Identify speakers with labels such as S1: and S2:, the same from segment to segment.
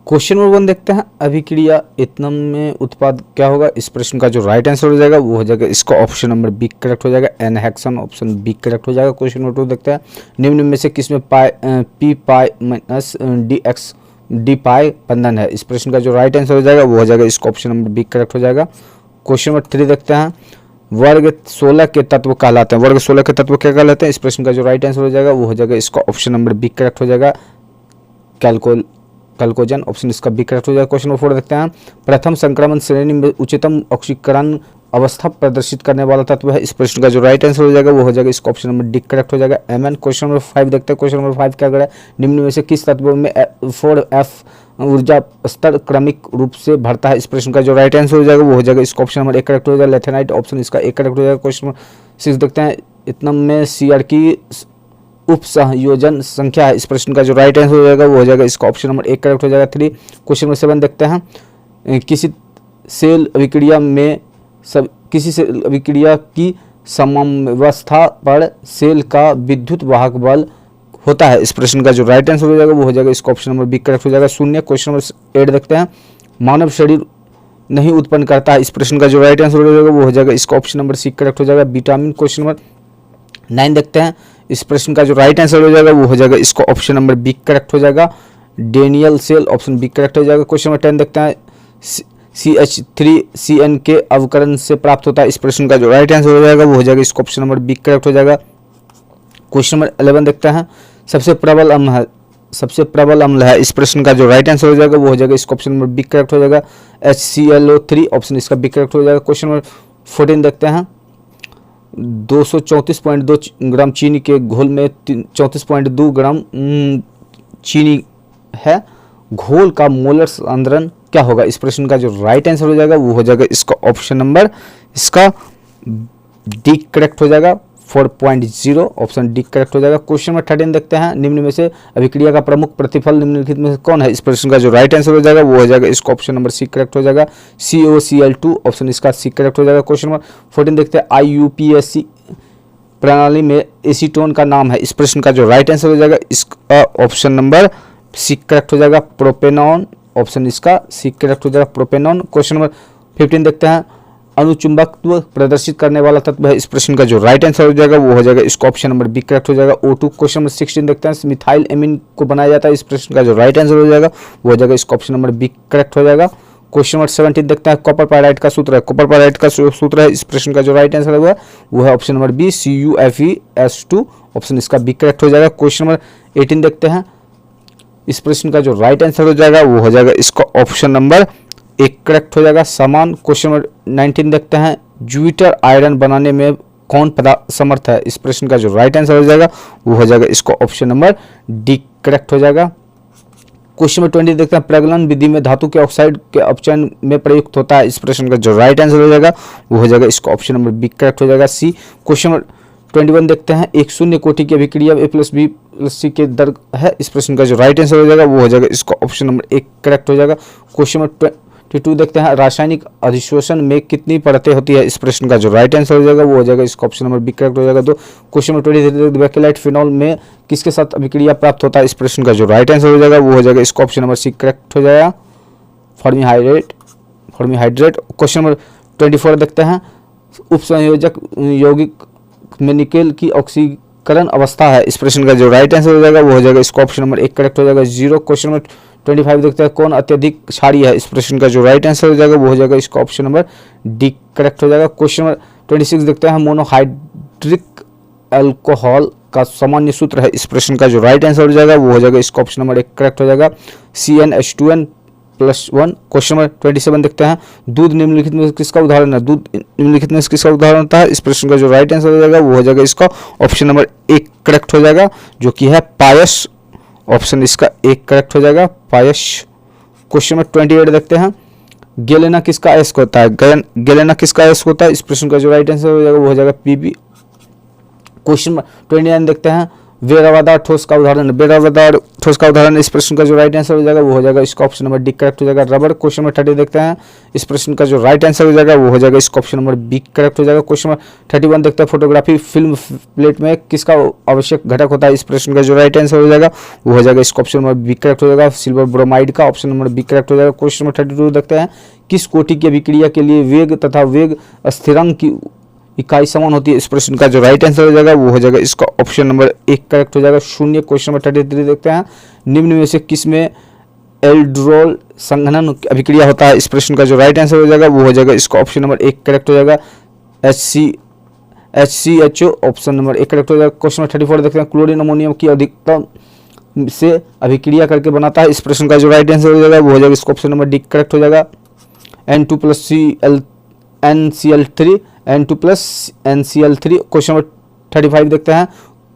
S1: Question number 1 देखते हैं, अभिक्रिया इथनम में उत्पाद क्या होगा। इस प्रश्न का जो राइट आंसर हो जाएगा वो हो जाएगा इसका ऑप्शन नंबर बी करेक्ट हो जाएगा, N hexane option B correct हो जाएगा। क्वेश्चन नंबर 2 देखते हैं, निम्न में से किसमें P pi minus d x d pi बंधन है। इस प्रश्न का जो राइट आंसर हो जाएगा वो हो जाएगा इसका ऑप्शन नंबर बी करेक्ट हो जाएगा। क्वेश्चन नंबर 3 देखते हैं, वर्ग 16 के तत्व कहलाते हैं। वर्ग 16 के तत्व क्या कहलाते हैं। इस प्रश्न का जो राइट आंसर हो जाएगा वो हो जाएगा इसका ऑप्शन नंबर बी करेक्ट हो जाएगा, कैल्कोजन ऑप्शन इसका बी करेक्ट हो जाएगा। क्वेश्चन नंबर 4 देखते हैं, प्रथम संक्रमण श्रेणी में उच्चतम ऑक्सीकरण अवस्था प्रदर्शित करने वाला तत्व है। इस प्रश्न का जो राइट आंसर हो जाएगा वो हो जाएगा इसका ऑप्शन नंबर डी करेक्ट हो जाएगा, एमएन। क्वेश्चन नंबर 5 देखते हैं, क्वेश्चन नंबर 5 क्या करें, निम्न में से किस तत्व में 4F ऊर्जा स्तर क्रमिक रूप से बढ़ता है। इस प्रश्न का जो राइट आंसर हो जाएगा वो हो जाएगा इसका ऑप्शन नंबर ए करेक्ट हो जाएगा, लेथेनाइट ऑप्शन इसका ए करेक्ट हो जाएगा। क्वेश्चन नंबर 6 देखते हैं, इथनम में सीआर की उप संयोजन संख्या है। इस प्रश्न का जो राइट आंसर हो जाएगा वो हो जाएगा इसका ऑप्शन नंबर एक करेक्ट हो जाएगा 3। क्वेश्चन नंबर 7 देखते हैं, किसी सेल अभिक्रिया की साम्यावस्था पर सेल का विद्युत वाहक बल होता है। इस प्रश्न का जो राइट आंसर हो जाएगा वो हो जाएगा इसका ऑप्शन नंबर बी करेक्ट हो जाएगा 0। क्वेश्चन नंबर 8 देखते हैं, मानव शरीर नहीं उत्पन्न करता है। इस प्रश्न का जो राइट आंसर हो जाएगा वो हो जाएगा इसका ऑप्शन नंबर सी करेक्ट हो जाएगा, विटामिन। क्वेश्चन नंबर 9 देखते हैं, इस प्रश्न का जो राइट आंसर हो जाएगा वो हो जाएगा इसका ऑप्शन नंबर बी करेक्ट हो जाएगा, Daniell cell option B correct हो जाएगा। क्वेश्चन नंबर 10 देखते हैं, CH3CN के अवकरण से प्राप्त होता है। इस प्रश्न का जो राइट आंसर हो जाएगा वो हो जाएगा इसका ऑप्शन नंबर बी करेक्ट हो जाएगा। क्वेश्चन नंबर 11 देखते हैं, सबसे प्रबल अम्ल है। इस प्रश्न का जो राइट आंसर हो जाएगा वो हो जाएगा इसका ऑप्शन नंबर बी करेक्ट हो जाएगा, HClO3 ऑप्शन इसका बी करेक्ट हो जाएगा। क्वेश्चन नंबर 14 देखते हैं, 234.2 ग्राम चीनी के घोल में 34.2 ग्राम चीनी है, घोल का मोलर सांद्रण क्या होगा। इस प्रश्न का जो राइट आंसर हो जाएगा वो हो जाएगा इसका ऑप्शन नंबर इसका डी करेक्ट हो जाएगा, 4.0 ऑप्शन डी करेक्ट हो जाएगा। क्वेश्चन नंबर 13 देखते हैं, निम्न में से अभिक्रिया का प्रमुख प्रतिफल निम्नलिखित में से कौन है। इस प्रश्न का जो राइट आंसर हो जाएगा वो हो जाएगा इसका ऑप्शन नंबर सी करेक्ट हो जाएगा, COCl2 ऑप्शन इसका सी करेक्ट हो जाएगा। क्वेश्चन नंबर 14 देखते हैं, IUPAC प्रणाली में एसीटोन का नाम है। इस प्रश्न का जो राइट आंसर हो जाएगा इसका ऑप्शन नंबर सी करेक्ट हो जाएगा, प्रोपेनॉन ऑप्शन इसका सी करेक्ट हो जाएगा, प्रोपेनॉन। क्वेश्चन नंबर 15 देखते हैं, अनुचुंबकत्व प्रदर्शित करने वाला तत्व है। इस प्रश्न का जो राइट आंसर हो जाएगा वो हो जाएगा इसका ऑप्शन नंबर बी करेक्ट हो जाएगा, O2। क्वेश्चन नंबर 16 देखते हैं, मिथाइल एमीन को बनाया जाता है। इस प्रश्न का जो राइट आंसर हो जाएगा वो हो जाएगा इसका ऑप्शन नंबर बी करेक्ट हो जाएगा। क्वेश्चन नंबर 17 देखते हैं, कॉपर पायराइड का सूत्र है। कॉपर पायराइड का सूत्र है, इस प्रश्न का जो राइट आंसर है वो है option number B, CuFeS2 option इसका बी करेक्ट हो जाएगा। क्वेश्चन नंबर 18 देखते हैं, इस प्रश्न का जो राइट आंसर हो जाएगा वो हो जाएगा इसका ऑप्शन नंबर एक करेक्ट हो जाएगा, समान। क्वेश्चन नंबर 19 देखते हैं, ज्यूपिटर आयरन बनाने में कौन समर्थ है। इस प्रश्न का जो राइट आंसर हो जाएगा वो हो जाएगा इसका ऑप्शन नंबर डी करेक्ट हो जाएगा। क्वेश्चन नंबर 20 देखते हैं, प्रगलन विधि में धातु के ऑक्साइड के अपचयन में प्रयुक्त होता है। इस प्रश्न का जो राइट आंसर हो जाएगा वो हो जाएगा इसका ऑप्शन नंबर बी करेक्ट हो जाएगा, सी। क्वेश्चन नंबर 21 देखते हैं, एक शून्य कोटि की अभिक्रिया A+B+C के दर है। इस प्रश्न का जो राइट आंसर हो जाएगा वो हो जाएगा इसका ऑप्शन नंबर एक करेक्ट हो जाएगा। क्वेश्चन नंबर 22 देखते हैं, रासायनिक अधिशोषण में कितनी परतें होती है। इस प्रश्न का जो राइट आंसर हो जाएगा वो हो जाएगा इसका ऑप्शन नंबर बी करेक्ट हो जाएगा 2। क्वेश्चन नंबर 23 बेकेलाइट फिनॉल में किसके साथ अभिक्रिया प्राप्त होता है। इस प्रश्न का जो राइट आंसर हो जाएगा वो हो जाएगा इसका ऑप्शन नंबर सी करेक्ट हो जाएगा, फॉर्मीहाइड्रेट। क्वेश्चन नंबर 24 देखते हैं, उपसंयोजक यौगिक में निकेल की ऑक्सीकरण अवस्था है। इस प्रश्न का जो राइट आंसर हो जाएगा वो हो जाएगा इसका ऑप्शन नंबर एक करेक्ट हो जाएगा, 0। क्वेश्चन नंबर 25 देखते हैं, कौन अत्यधिक क्षारीय है। इस प्रश्न का जो राइट आंसर हो जाएगा वो हो जाएगा इसका ऑप्शन नंबर डी करेक्ट हो जाएगा। क्वेश्चन नंबर 26 देखते हैं, मोनोहाइड्रिक अल्कोहल का सामान्य सूत्र है। इस प्रश्न का जो राइट आंसर हो जाएगा वो हो जाएगा इसका ऑप्शन नंबर एक करेक्ट हो जाएगा, CnH2n+1। क्वेश्चन नंबर 27 देखते हैं, दूध निम्नलिखित में किसका उदाहरण है। दूध निम्नलिखित में किसका उदाहरण होता है। इस प्रश्न का जो राइट आंसर हो जाएगा वो हो जाएगा इसका ऑप्शन नंबर एक करेक्ट हो जाएगा, जो कि है पायस ऑप्शन इसका एक करेक्ट हो जाएगा, पायस। क्वेश्चन नंबर 28 देखते हैं, गेलेना किसका अयस्क होता है। गेलेना किसका अयस्क होता है। इस प्रश्न का जो राइट आंसर हो जाएगा वो हो जाएगा PB। क्वेश्चन नंबर 29 देखते हैं, बेदावादार ठोस का उदाहरण, बेदावादार ठोस का उदाहरण, इस प्रश्न का जो राइट आंसर हो जाएगा वो हो जाएगा इसका ऑप्शन नंबर डी करेक्ट हो जाएगा। रबर, क्वेश्चन नंबर 30 देखते हैं, इस प्रश्न का जो राइट आंसर हो जाएगा वो हो जाएगा इसका ऑप्शन नंबर बी करेक्ट हो जाएगा। क्वेश्चन नंबर 31 देखते हैं, फोटोग्राफी फिल्म प्लेट में किसका आवश्यक घटक होता है, इस प्रश्न का जो राइट आंसर हो जाएगा वो हो जाएगा इसका ऑप्शन नंबर बी करेक्ट हो जाएगा। सिल्वर ब्रोमाइड का ऑप्शन नंबर बी करेक्ट हो जाएगा। क्वेश्चन नंबर 32 देखते हैं, किस कोटि की अभिक्रिया के लिए वेग तथा वेग स्थिरांक की इकाई समान होती है, इस प्रश्न का जो राइट आंसर हो जाएगा वो हो जाएगा इसका ऑप्शन नंबर एक करेक्ट हो जाएगा। शून्य, क्वेश्चन नंबर 33 देखते हैं, निम्न में से किस में एल्ड्रोल संघनन अभिक्रिया होता है, इस प्रश्न का जो राइट आंसर हो जाएगा वो हो जाएगा इसका ऑप्शन नंबर एक करेक्ट हो जाएगा। HCHO ऑप्शन नंबर एक करेक्ट हो जाएगा। क्वेश्चन नंबर 34 देखते हैं, क्लोरीन अमोनियम की अधिकतम से अभिक्रिया करके बनाता है, इस प्रश्न का जो राइट आंसर हो जाएगा वो हो जाएगा इसका ऑप्शन नंबर डी करेक्ट हो जाएगा। N2+NCl3 N2+NCl3। क्वेश्चन नंबर 35 देखते हैं,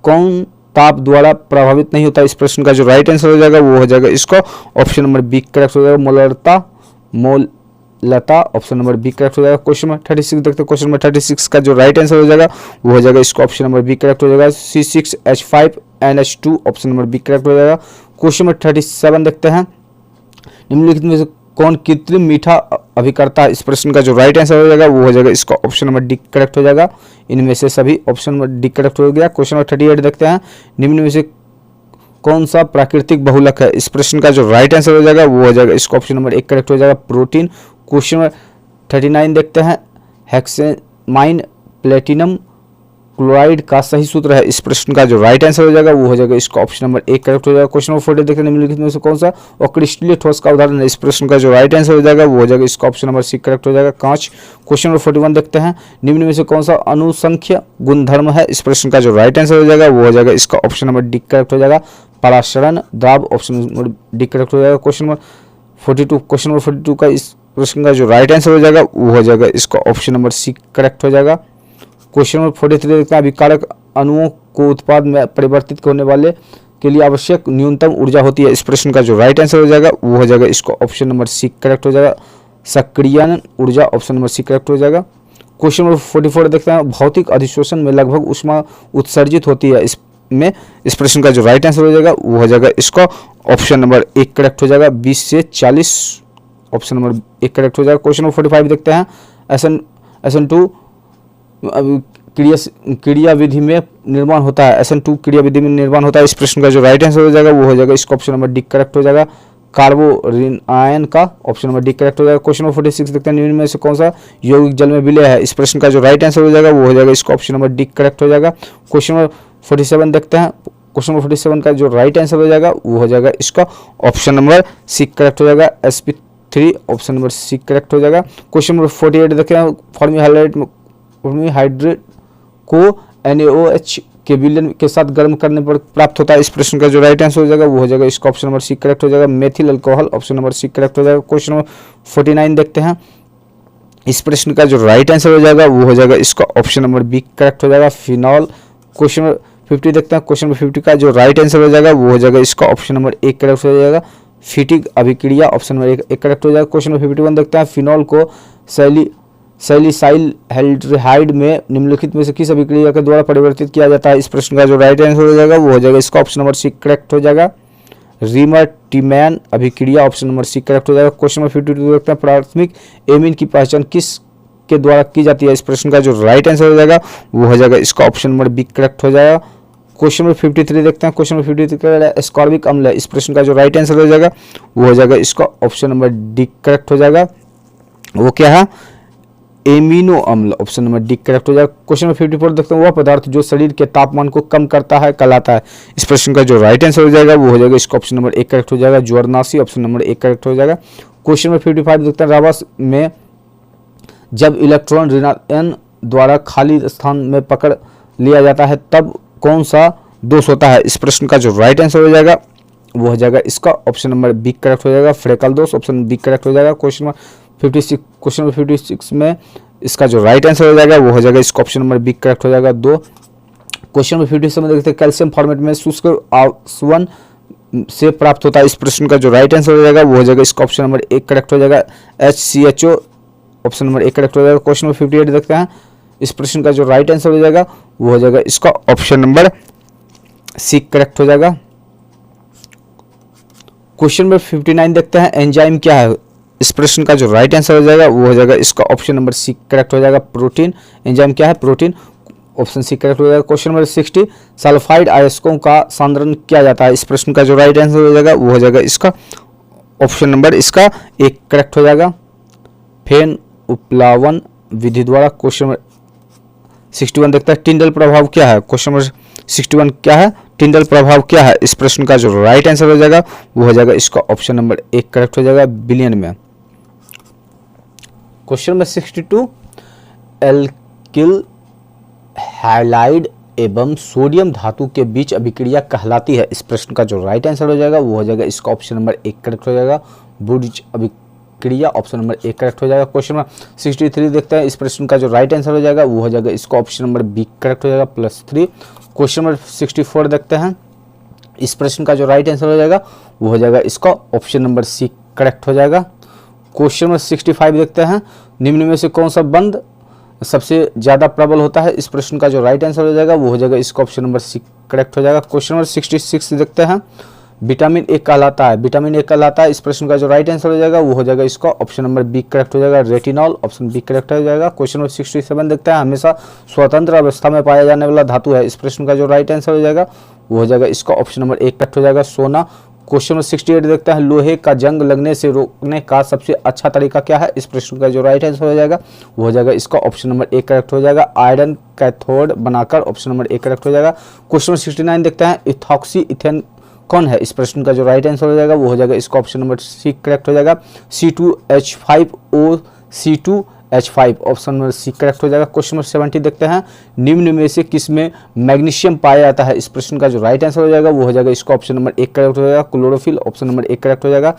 S1: कौन ताप द्वारा प्रभावित नहीं होता, इस प्रश्न का जो राइट आंसर हो जाएगा वो हो जाएगा इसका ऑप्शन नंबर बी करेक्ट हो जाएगा। मोललता ऑप्शन नंबर बी करेक्ट हो जाएगा। क्वेश्चन नंबर 36 देखते हैं, क्वेश्चन नंबर 36 का जो राइट आंसर हो जाएगा वो हो जाएगा इसका ऑप्शन नंबर बी करेक्ट हो जाएगा। C6H5NH2 option number B correct हो जाएगा। क्वेश्चन नंबर 37 देखते हैं, निम्नलिखित में से कौन कृत्रिम मीठा अभिकर्ता है, इस प्रश्न का जो राइट आंसर हो जाएगा वो हो जाएगा इसका ऑप्शन नंबर डी करेक्ट हो जाएगा। इनमें से सभी ऑप्शन नंबर डी करेक्ट हो गया। क्वेश्चन नंबर 38 देखते हैं, निम्न में से कौन सा प्राकृतिक बहुलक है, इस प्रश्न का जो राइट आंसर हो जाएगा वो हो जाएगा इसका ऑप्शन नंबर एक करेक्ट हो जाएगा, प्रोटीन। क्वेश्चन नंबर 39 देखते हैं, हेक्सेमाइन प्लेटिनम क्लोराइड का सही सूत्र है, इस प्रश्न का जो राइट आंसर हो जाएगा वो हो जाएगा इसका ऑप्शन नंबर एक करेक्ट हो जाएगा। क्वेश्चन नंबर 40 देखते हैं, निम्नलिखित में से कौन सा अक्रिस्टलीय ठोस का उदाहरण है, इस प्रश्न का जो राइट आंसर हो जाएगा वो हो जाएगा इसका ऑप्शन नंबर सी करेक्ट हो जाएगा, कांच। क्वेश्चन नंबर 41 देखते हैं, निम्न में से कौन सा अनुसंख्य गुणधर्म है, इस प्रश्न का जो राइट आंसर हो जाएगा वो हो जाएगा इसका ऑप्शन नंबर डी करेक्ट हो जाएगा, Parasaran द्राव option number D correct हो जाएगा। क्वेश्चन नंबर 42 का इस प्रश्न का जो राइट आंसर हो जाएगा वो हो जाएगा इसका ऑप्शन नंबर सी करेक्ट हो जाएगा। क्वेश्चन नंबर 43 देखते हैं, अभिकारक अणुओं को उत्पाद में परिवर्तित होने वाले के लिए आवश्यक न्यूनतम ऊर्जा होती है, इस प्रश्न का जो राइट आंसर हो जाएगा वो हो जाएगा इसको ऑप्शन नंबर सी करेक्ट हो जाएगा, सक्रियन ऊर्जा ऑप्शन नंबर सी करेक्ट हो जाएगा। क्वेश्चन नंबर 44 देखते हैं, भौतिक अधिशोषण में लगभग ऊष्मा उत्सर्जित होती है, इस प्रश्न का जो राइट आंसर हो जाएगा वो हो जाएगा इसका ऑप्शन नंबर एक करेक्ट हो जाएगा, 20 से 40 ऑप्शन नंबर एक करेक्ट हो जाएगा। क्वेश्चन नंबर 45 देखते हैं, SN2 क्रिया विधि में निर्माण होता है, SN2 क्रिया विधि में निर्माण होता है, इस प्रश्न का जो राइट आंसर हो जाएगा वो हो जाएगा इसका ऑप्शन नंबर डी करेक्ट हो जाएगा, कार्बोरिन आयन का ऑप्शन नंबर डी करेक्ट हो जाएगा। क्वेश्चन नंबर 46 देखते हैं, निम्न में से कौन सा यौगिक जल में विलय है, इस प्रश्न का जो राइट आंसर हो जाएगा वो हो जाएगा इसका ऑप्शन नंबर डी करेक्ट हो जाएगा। क्वेश्चन नंबर 47 देखते हैं, क्वेश्चन नंबर 47 का जो राइट आंसर हो जाएगा वो हो जाएगा इसका ऑप्शन नंबर सी करेक्ट हो जाएगा, sp3 option number C correct हो जाएगा। क्वेश्चन नंबर 48 देखते हैं, फॉर्मीहाइड्रेट को NaOH के विलयन के साथ गर्म करने पर प्राप्त होता है, इस प्रश्न का जो राइट आंसर हो जाएगा वो हो जाएगा इसका ऑप्शन नंबर सी करेक्ट हो जाएगा, methyl alcohol option number C correct हो जाएगा। क्वेश्चन नंबर 49 देखते हैं, इस प्रश्न का जो राइट आंसर हो जाएगा वो हो जाएगा इसका ऑप्शन नंबर बी करेक्ट हो जाएगा, फिनॉल। क्वेश्चन नंबर 50 देखते हैं, क्वेश्चन नंबर 50 का जो राइट आंसर हो जाएगा वो हो जाएगा इसका ऑप्शन नंबर एक करेक्ट हो जाएगा, फिटिक अभिक्रिया ऑप्शन नंबर एक करेक्ट हो जाएगा। क्वेश्चन नंबर 51 देखते हैं, फिनॉल को सैलिसाइल हाइड्राइड में निम्नलिखित में से किस अभिक्रिया के द्वारा परिवर्तित किया जाता है, इस प्रश्न का जो राइट आंसर हो जाएगा वो हो जाएगा इसका ऑप्शन नंबर सी करेक्ट हो जाएगा, रीमर-टीमैन अभिक्रिया ऑप्शन नंबर सी करेक्ट हो जाएगा। क्वेश्चन नंबर 52 देखते हैं, प्राथमिक एमीन की पहचान किस के द्वारा की जाती है, इस प्रश्न का जो राइट आंसर हो जाएगा वो हो जाएगा इसका ऑप्शन नंबर बी करेक्ट हो जाएगा। क्वेश्चन नंबर 53 देखते हैं, क्वेश्चन नंबर 53 का एस्कॉर्बिक अम्ल है, इस प्रश्न का जो राइट आंसर हो जाएगा वो हो जाएगा इसका ऑप्शन नंबर डी करेक्ट हो जाएगा, वो क्या है एमिनो अम्ल ऑप्शन नंबर डी करेक्ट हो जाएगा। क्वेश्चन नंबर 54 देखते हैं, वह पदार्थ जो शरीर के तापमान को कम करता है कहलाता है, इस प्रश्न का जो राइट आंसर हो जाएगा वो हो जाएगा इसका ऑप्शन नंबर एक करेक्ट हो जाएगा, ज्वरनाशी ऑप्शन नंबर एक करेक्ट हो जाएगा। क्वेश्चन नंबर 55 देखते हैं, रबड़ में जब इलेक्ट्रॉन ऋणायन द्वारा खाली स्थान में पकड़ लिया जाता है तब कौन सा दोष होता है, इस प्रश्न का जो राइट आंसर हो जाएगा वो हो जाएगा इसका ऑप्शन नंबर बी करेक्ट हो जाएगा, फ्रेकल दोष ऑप्शन बी करेक्ट हो जाएगा। क्वेश्चन नंबर 56 में इसका जो राइट आंसर हो जाएगा वो हो जाएगा इसका ऑप्शन नंबर बी करेक्ट हो जाएगा 2। क्वेश्चन नंबर 57 में देखते हैं, कैल्शियम फॉर्मेट में शुष्क आसवन से प्राप्त होता है, इस प्रश्न का जो राइट आंसर हो जाएगा वो हो जाएगा इसका ऑप्शन नंबर एक करेक्ट हो जाएगा, HCHO ऑप्शन नंबर एक करेक्ट हो जाएगा। क्वेश्चन नंबर 58 देखते हैं, इस प्रश्न का जो राइट आंसर हो जाएगा वो हो जाएगा इसका ऑप्शन नंबर सी करेक्ट हो जाएगा। क्वेश्चन नंबर 59 देखते हैं, एंजाइम क्या है? इस प्रश्न का जो राइट आंसर हो जाएगा वो हो जाएगा इसका ऑप्शन नंबर सी करेक्ट हो जाएगा, प्रोटीन। एंजाइम क्या है? प्रोटीन। ऑप्शन सी करेक्ट हो जाएगा। क्वेश्चन नंबर 60, सल्फाइड अयस्कों का सांद्रण किया जाता है? इस प्रश्न का जो राइट आंसर हो जाएगा वो हो जाएगा इसका ऑप्शन नंबर इसका एक करेक्ट हो जाएगा, फेन उपलावन विधि द्वारा। क्वेश्चन नंबर 61 देखता है, टिंडल प्रभाव क्या है? क्वेश्चन नंबर 61 क्या है? टिंडल प्रभाव क्या है? इस प्रश्न का जो राइट आंसर हो जाएगा वो हो जाएगा इसका ऑप्शन नंबर एक करेक्ट हो जाएगा, बिलियन में। क्वेश्चन नंबर 62, एल्किल हैलाइड एवं सोडियम धातु के बीच अभिक्रिया कहलाती है? इस प्रश्न का जो राइट आंसर हो जाएगा वो हो जाएगा इसका ऑप्शन नंबर एक करेक्ट हो जाएगा, बुर्ज अभिक्रिया। ऑप्शन नंबर एक करेक्ट हो जाएगा। क्वेश्चन नंबर 63 देखते हैं, इस प्रश्न का जो राइट आंसर हो जाएगा वो हो जाएगा इसका ऑप्शन नंबर बी करेक्ट हो जाएगा, +3। क्वेश्चन नंबर 64 देखते हैं, इस प्रश्न का जो राइट आंसर हो जाएगा वो हो जाएगा इसका ऑप्शन नंबर सी करेक्ट हो जाएगा। क्वेश्चन नंबर 65 देखते हैं, निम्न में से कौन सा बंध सबसे ज़्यादा प्रबल होता है? इस प्रश्न का जो राइट आंसर हो जाएगा वो हो जाएगा इसका ऑप्शन नंबर सी करेक्ट हो जाएगा। क्वेश्चन नंबर 66 देखते हैं, विटामिन ए कहलाता है? विटामिन ए कहलाता है, इस प्रश्न का जो राइट आंसर हो जाएगा वो हो जाएगा इसका ऑप्शन नंबर बी करेक्ट हो जाएगा, रेटिनॉल। ऑप्शन बी करेक्ट हो जाएगा। क्वेश्चन नंबर 67 देखते हैं, हमेशा स्वतंत्र अवस्था में पाया जाने वाला धातु है? इस प्रश्न का जो राइट आंसर हो जाएगा वो हो जाएगा इसका ऑप्शन नंबर एक करेक्ट हो जाएगा, सोना। क्वेश्चन नंबर 68 देखते हैं, लोहे का जंग लगने से रोकने का सबसे अच्छा तरीका क्या है? इस प्रश्न का जो राइट आंसर हो जाएगा वो हो जाएगा इसका ऑप्शन नंबर एक करेक्ट हो जाएगा, आयरन कैथोड बनाकर। ऑप्शन नंबर एक करेक्ट हो जाएगा। क्वेश्चन नंबर 69 देखते हैं, इथॉक्सी इथेन कौन है? इस प्रश्न का जो राइट आंसर हो जाएगा वो हो जाएगा इसका ऑप्शन नंबर सी करेक्ट हो जाएगा, C2H5O, option number C correct हो जाएगा। क्वेश्चन नंबर 70 देखते हैं, निम्न में से किस में मैग्नीशियम पाया जाता है? इस प्रश्न का जो राइट आंसर हो जाएगा वो हो जाएगा इसका ऑप्शन नंबर एक करेक्ट हो जाएगा, क्लोरोफिल। ऑप्शन नंबर एक करेक्ट हो जाएगा।